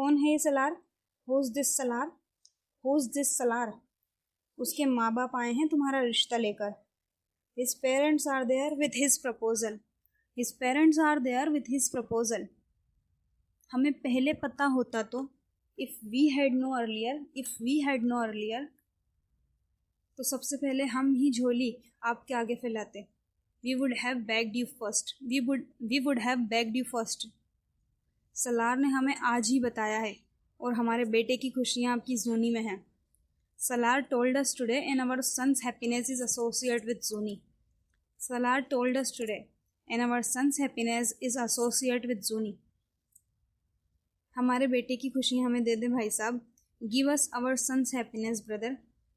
कौन है ये Salar? Who's this Salar? Who's this Salar? उसके माँ बाप आए हैं तुम्हारा रिश्ता लेकर। His parents are there with his proposal. His parents are there with his proposal. हमें पहले पता होता तो, if we had know earlier, तो सबसे पहले हम ही झोली आपके आगे फैलाते। We would have begged you first. We would have begged you first. Salar ने हमें आज ही बताया है और हमारे बेटे की खुशियाँ आपकी ज़ूनी में हैं। Salaar told us today and our son's happiness is associated with Zuni. Salar told us today and our son's happiness is associated with Zuni. हमारे बेटे की खुशियाँ हमें दे दें भाई साहब। Give us our son's happiness brother.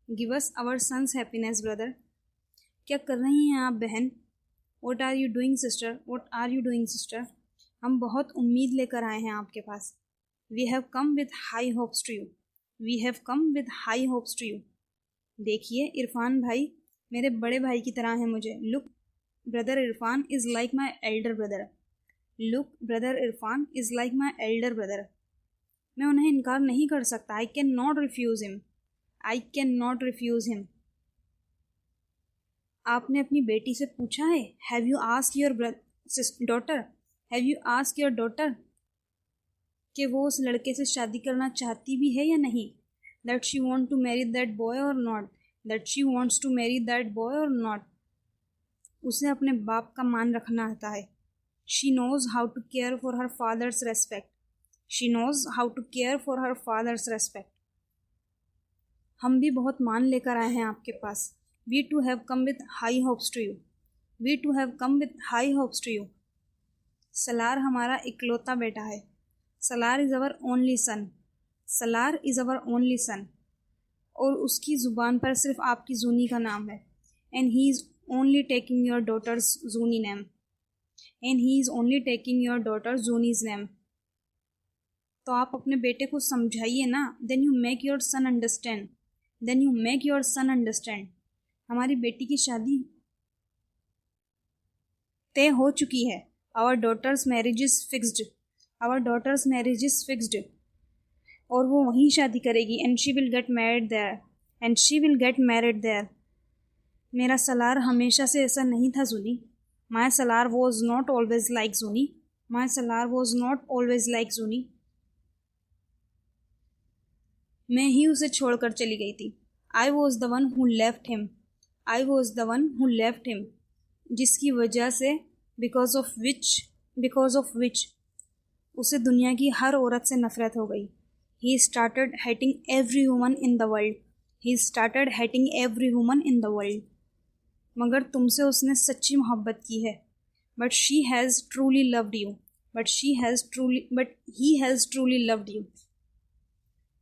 Give us our son's happiness brother. क्या कर रही हैं आप बहन? What are you doing sister? What are you doing sister? हम बहुत उम्मीद लेकर आए हैं आपके पास। We have come with high hopes to you. We have come with high hopes to you. देखिए इरफान भाई मेरे बड़े भाई की तरह है मुझे। Look, brother Irfan is like my elder brother. Look, brother Irfan is like my elder brother. मैं उन्हें इनकार नहीं कर सकता। I cannot refuse him. I cannot refuse him. आपने अपनी बेटी से पूछा है? Have you asked your daughter? Have you asked your daughter? कि वो उस लड़के से शादी करना चाहती भी है या नहीं? That she want to marry that boy or not? That she wants to marry that boy or not? उसे अपने बाप का मान रखना आता है। She knows how to care for her father's respect. She knows how to care for her father's respect. हम भी बहुत मान लेकर आए हैं आपके पास। We too have come with high hopes to you. We too have come with high hopes to you. Salaar हमारा इकलौता बेटा है। Salaar is our only son. Salaar is our only son. और उसकी ज़ुबान पर सिर्फ आपकी जूनी का नाम है। And he is only taking your daughter's Zuni name. And he is only taking your daughter's Zuni's name. तो आप अपने बेटे को समझाइए ना। Then you make your son understand. Then you make your son understand. हमारी बेटी की शादी तय हो चुकी है। Our daughter's marriage is fixed. Our daughter's marriage is fixed. और वो वहीं शादी करेगी। And she will get married there. And she will get married there. मेरा सलार हमेशा से ऐसा नहीं था Zooni. My Salar was not always like Zuni. My Salar was not always like Zuni. मैं ही उसे छोड़कर चली गई थी। I was the one who left him. I was the one who left him. जिसकी वजह से because of which उसे दुनिया की हर औरत से नफरत हो गई। He started hating every woman in the world. He started hating every woman in the world. मगर तुमसे उसने सच्ची मोहब्बत की है। But he has truly loved you. But he has truly loved you.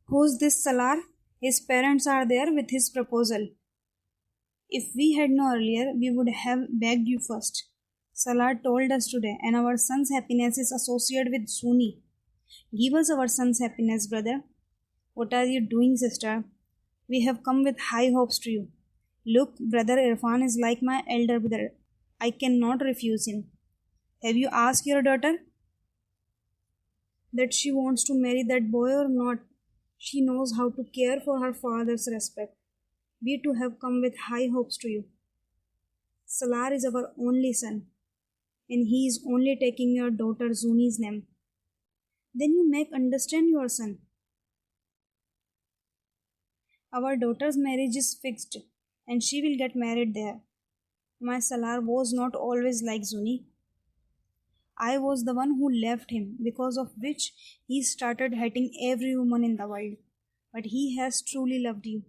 Who's this Salar? His parents are there with his proposal. If we had known earlier, we would have begged you first. Salar told us today, and our son's happiness is associated with Zuni. Give us our son's happiness, brother. What are you doing, sister? We have come with high hopes to you. Look, brother Irfan is like my elder brother. I cannot refuse him. Have you asked your daughter that she wants to marry that boy or not? She knows how to care for her father's respect. We too have come with high hopes to you. Salar is our only son, and he is only taking your daughter Zuni's name. Then you make understand your son. Our daughter's marriage is fixed, and she will get married there. My Salar was not always like Zuni. I was the one who left him, because of which he started hating every woman in the world. But he has truly loved you.